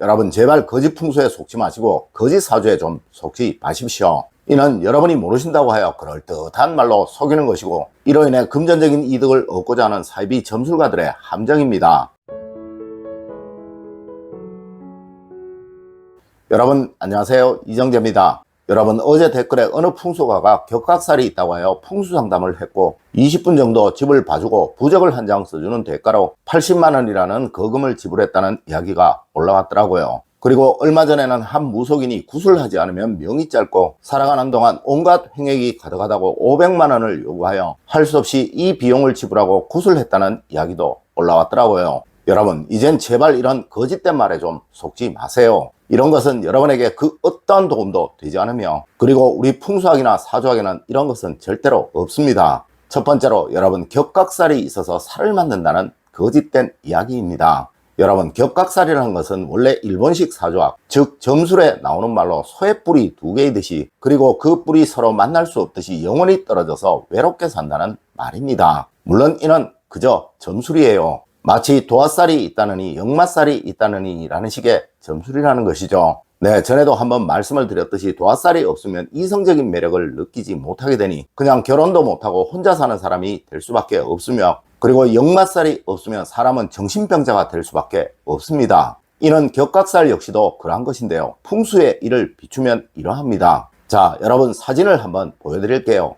여러분 제발 거짓 풍수에 속지 마시고 거짓 사주에 좀 속지 마십시오. 이는 여러분이 모르신다고 하여 그럴듯한 말로 속이는 것이고 이로 인해 금전적인 이득을 얻고자 하는 사이비 점술가들의 함정입니다. 여러분 안녕하세요, 이정재입니다. 여러분 어제 댓글에 어느 풍수가가 격각살이 있다고 하여 풍수상담을 했고 20분 정도 집을 봐주고 부적을 한 장 써주는 대가로 80만원이라는 거금을 지불했다는 이야기가 올라왔더라고요. 그리고 얼마 전에는 한 무속인이 구슬하지 않으면 명이 짧고 살아가는 동안 온갖 횡액이 가득하다고 500만원을 요구하여 할 수 없이 이 비용을 지불하고 구슬했다는 이야기도 올라왔더라고요. 여러분 이젠 제발 이런 거짓된 말에 좀 속지 마세요. 이런 것은 여러분에게 그 어떠한 도움도 되지 않으며 그리고 우리 풍수학이나 사주학에는 이런 것은 절대로 없습니다. 첫 번째로 여러분 격각살이 있어서 살을 만든다는 거짓된 이야기입니다. 여러분 격각살이라는 것은 원래 일본식 사주학 즉 점술에 나오는 말로 소의 뿔이 두 개이듯이 그리고 그 뿔이 서로 만날 수 없듯이 영원히 떨어져서 외롭게 산다는 말입니다. 물론 이는 그저 점술이에요. 마치 도화살이 있다느니 역마살이 있다느니 라는 식의 점술이라는 것이죠. 네, 전에도 한번 말씀을 드렸듯이 도화살이 없으면 이성적인 매력을 느끼지 못하게 되니 그냥 결혼도 못하고 혼자 사는 사람이 될 수밖에 없으며 그리고 역마살이 없으면 사람은 정신병자가 될 수밖에 없습니다. 이는 격각살 역시도 그러한 것인데요. 풍수의 이를 비추면 이러합니다. 자, 여러분 사진을 한번 보여드릴게요.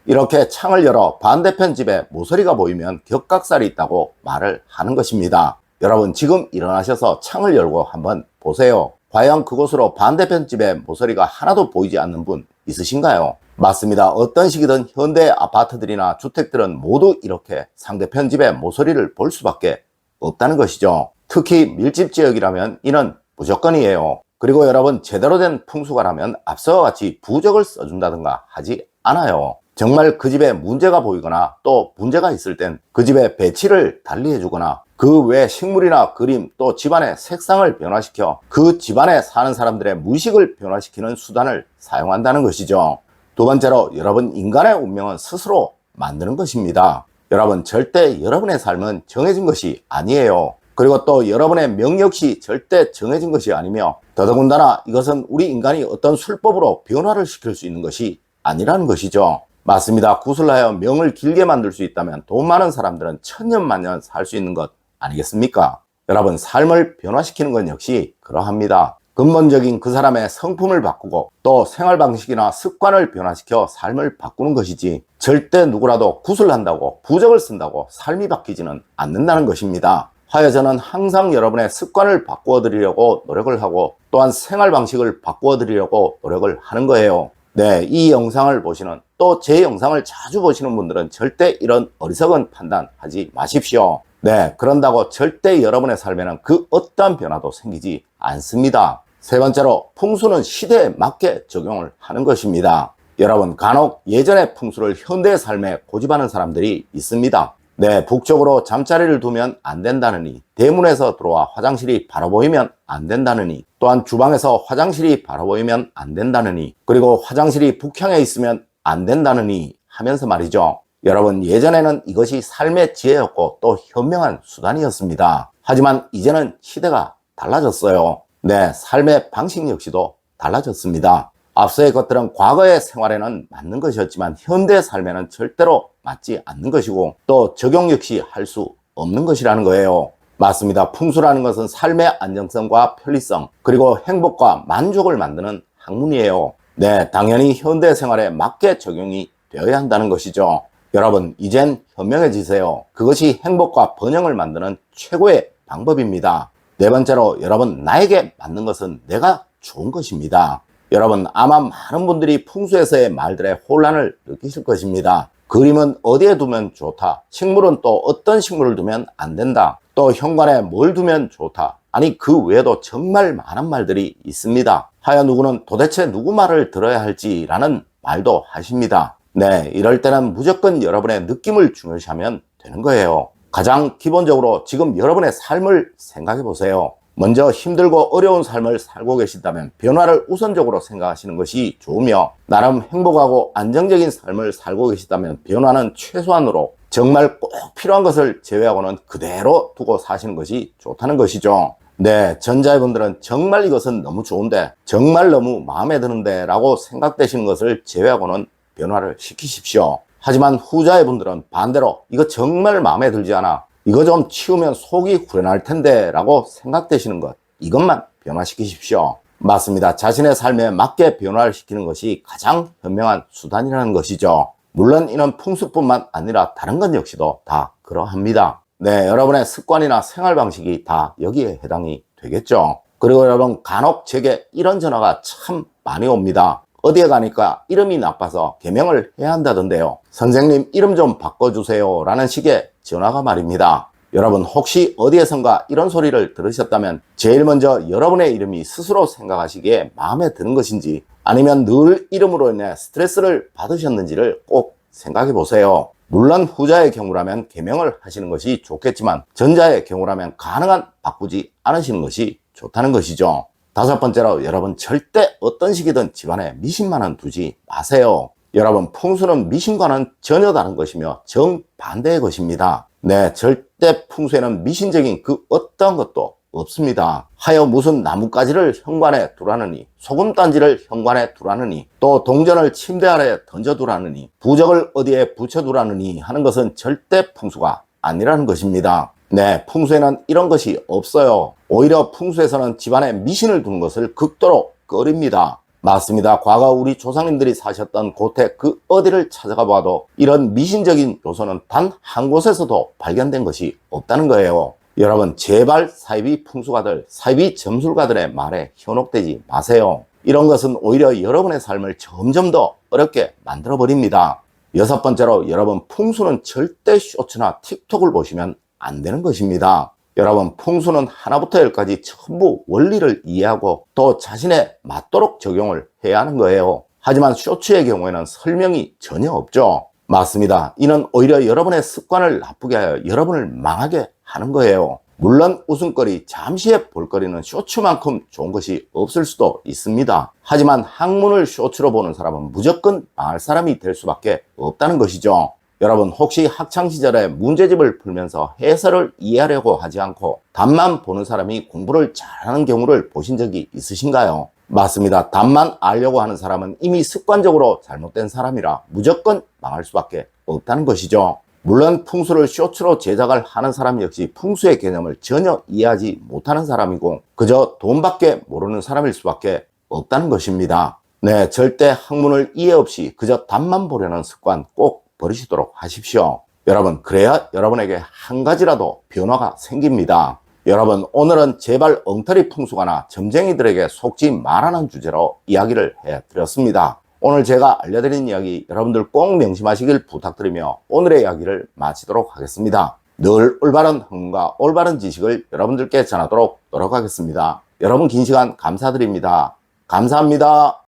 이렇게 창을 열어 반대편 집에 모서리가 보이면 격각살이 있다고 말을 하는 것입니다. 여러분 지금 일어나셔서 창을 열고 한번 보세요. 과연 그곳으로 반대편 집에 모서리가 하나도 보이지 않는 분 있으신가요? 맞습니다. 어떤 식이든 현대 아파트들이나 주택들은 모두 이렇게 상대편 집의 모서리를 볼 수밖에 없다는 것이죠. 특히 밀집 지역이라면 이는 무조건이에요. 그리고 여러분 제대로 된 풍수가라면 앞서와 같이 부적을 써준다든가 하지 않아요. 정말 그 집에 문제가 보이거나 또 문제가 있을 땐 그 집에 배치를 달리 해주거나 그 외 식물이나 그림 또 집안의 색상을 변화시켜 그 집안에 사는 사람들의 무의식을 변화시키는 수단을 사용한다는 것이죠. 두 번째로 여러분 인간의 운명은 스스로 만드는 것입니다. 여러분 절대 여러분의 삶은 정해진 것이 아니에요. 그리고 또 여러분의 명 역시 절대 정해진 것이 아니며 더더군다나 이것은 우리 인간이 어떤 술법으로 변화를 시킬 수 있는 것이 아니라는 것이죠. 맞습니다. 구슬하여 명을 길게 만들 수 있다면 돈 많은 사람들은 천년만년 살 수 있는 것 아니겠습니까? 여러분 삶을 변화시키는 건 역시 그러합니다. 근본적인 그 사람의 성품을 바꾸고 또 생활 방식이나 습관을 변화시켜 삶을 바꾸는 것이지 절대 누구라도 구슬한다고 부적을 쓴다고 삶이 바뀌지는 않는다는 것입니다. 하여 저는 항상 여러분의 습관을 바꾸어 드리려고 노력을 하고 또한 생활 방식을 바꾸어 드리려고 노력을 하는 거예요. 네, 이 영상을 보시는 또 제 영상을 자주 보시는 분들은 절대 이런 어리석은 판단하지 마십시오. 네, 그런다고 절대 여러분의 삶에는 그 어떠한 변화도 생기지 않습니다. 세 번째로 풍수는 시대에 맞게 적용을 하는 것입니다. 여러분 간혹 예전의 풍수를 현대의 삶에 고집하는 사람들이 있습니다. 네, 북쪽으로 잠자리를 두면 안 된다느니 대문에서 들어와 화장실이 바로 보이면 안 된다느니 또한 주방에서 화장실이 바로 보이면 안 된다느니 그리고 화장실이 북향에 있으면 안 된다느니 하면서 말이죠. 여러분 예전에는 이것이 삶의 지혜였고 또 현명한 수단이었습니다. 하지만 이제는 시대가 달라졌어요. 네, 삶의 방식 역시도 달라졌습니다. 앞서의 것들은 과거의 생활에는 맞는 것이었지만 현대 삶에는 절대로 맞지 않는 것이고 또 적용 역시 할 수 없는 것이라는 거예요. 맞습니다. 풍수라는 것은 삶의 안정성과 편리성 그리고 행복과 만족을 만드는 학문이에요. 네, 당연히 현대 생활에 맞게 적용이 되어야 한다는 것이죠. 여러분 이젠 현명해지세요. 그것이 행복과 번영을 만드는 최고의 방법입니다. 네 번째로 여러분 나에게 맞는 것은 내가 좋은 것입니다. 여러분 아마 많은 분들이 풍수에서의 말들의 혼란을 느끼실 것입니다. 그림은 어디에 두면 좋다. 식물은 또 어떤 식물을 두면 안 된다. 또 현관에 뭘 두면 좋다. 아니 그 외에도 정말 많은 말들이 있습니다. 하여 누구는 도대체 누구 말을 들어야 할지라는 말도 하십니다. 네, 이럴 때는 무조건 여러분의 느낌을 중요시하면 되는 거예요. 가장 기본적으로 지금 여러분의 삶을 생각해 보세요. 먼저 힘들고 어려운 삶을 살고 계신다면 변화를 우선적으로 생각하시는 것이 좋으며, 나름 행복하고 안정적인 삶을 살고 계시다면 변화는 최소한으로 정말 꼭 필요한 것을 제외하고는 그대로 두고 사시는 것이 좋다는 것이죠. 네, 전자의 분들은 정말 이것은 너무 좋은데, 정말 너무 마음에 드는데 라고 생각되시는 것을 제외하고는 변화를 시키십시오. 하지만 후자의 분들은 반대로 이거 정말 마음에 들지 않아, 이거 좀 치우면 속이 후련할 텐데 라고 생각되시는 것, 이것만 변화시키십시오. 맞습니다. 자신의 삶에 맞게 변화를 시키는 것이 가장 현명한 수단이라는 것이죠. 물론 이는 풍수뿐만 아니라 다른 것 역시도 다 그러합니다. 네, 여러분의 습관이나 생활 방식이 다 여기에 해당이 되겠죠. 그리고 여러분, 간혹 제게 이런 전화가 참 많이 옵니다. 어디에 가니까 이름이 나빠서 개명을 해야 한다던데요. 선생님, 이름 좀 바꿔주세요 라는 식의 전화가 말입니다. 여러분, 혹시 어디에선가 이런 소리를 들으셨다면 제일 먼저 여러분의 이름이 스스로 생각하시기에 마음에 드는 것인지, 아니면 늘 이름으로 인해 스트레스를 받으셨는지를 꼭 생각해 보세요. 물론 후자의 경우라면 개명을 하시는 것이 좋겠지만, 전자의 경우라면 가능한 바꾸지 않으시는 것이 좋다는 것이죠. 다섯 번째로, 여러분 절대 어떤 식이든 집안에 미신만은 두지 마세요. 여러분, 풍수는 미신과는 전혀 다른 것이며 정반대의 것입니다. 네, 절대 풍수에는 미신적인 그 어떤 것도 없습니다. 하여 무슨 나뭇가지를 현관에 두라느니, 소금단지를 현관에 두라느니, 또 동전을 침대 아래에 던져두라느니, 부적을 어디에 붙여두라느니 하는 것은 절대 풍수가 아니라는 것입니다. 네, 풍수에는 이런 것이 없어요. 오히려 풍수에서는 집안에 미신을 두는 것을 극도로 꺼립니다. 맞습니다. 과거 우리 조상님들이 사셨던 고택 그 어디를 찾아가 봐도 이런 미신적인 요소는 단 한 곳에서도 발견된 것이 없다는 거예요. 여러분, 제발 사이비 풍수가들, 사이비 점술가들의 말에 현혹되지 마세요. 이런 것은 오히려 여러분의 삶을 점점 더 어렵게 만들어 버립니다. 여섯 번째로, 여러분, 풍수는 절대 쇼츠나 틱톡을 보시면 안 되는 것입니다. 여러분, 풍수는 하나부터 열까지 전부 원리를 이해하고 또 자신에 맞도록 적용을 해야 하는 거예요. 하지만 쇼츠의 경우에는 설명이 전혀 없죠. 맞습니다. 이는 오히려 여러분의 습관을 나쁘게 하여 여러분을 망하게 하는 거예요. 물론 웃음거리, 잠시의 볼거리는 쇼츠만큼 좋은 것이 없을 수도 있습니다. 하지만 학문을 쇼츠로 보는 사람은 무조건 망할 사람이 될 수밖에 없다는 것이죠. 여러분, 혹시 학창시절에 문제집을 풀면서 해설을 이해하려고 하지 않고 답만 보는 사람이 공부를 잘하는 경우를 보신 적이 있으신가요? 맞습니다. 답만 알려고 하는 사람은 이미 습관적으로 잘못된 사람이라 무조건 망할 수밖에 없다는 것이죠. 물론 풍수를 쇼츠로 제작을 하는 사람 역시 풍수의 개념을 전혀 이해하지 못하는 사람이고 그저 돈밖에 모르는 사람일 수밖에 없다는 것입니다. 네, 절대 학문을 이해 없이 그저 답만 보려는 습관 꼭 버리시도록 하십시오. 여러분, 그래야 여러분에게 한 가지라도 변화가 생깁니다. 여러분, 오늘은 제발 엉터리 풍수가나 점쟁이들에게 속지 말라는 주제로 이야기를 해드렸습니다. 오늘 제가 알려드린 이야기 여러분들 꼭 명심하시길 부탁드리며 오늘의 이야기를 마치도록 하겠습니다. 늘 올바른 학문과 올바른 지식을 여러분들께 전하도록 노력하겠습니다. 여러분, 긴 시간 감사드립니다. 감사합니다.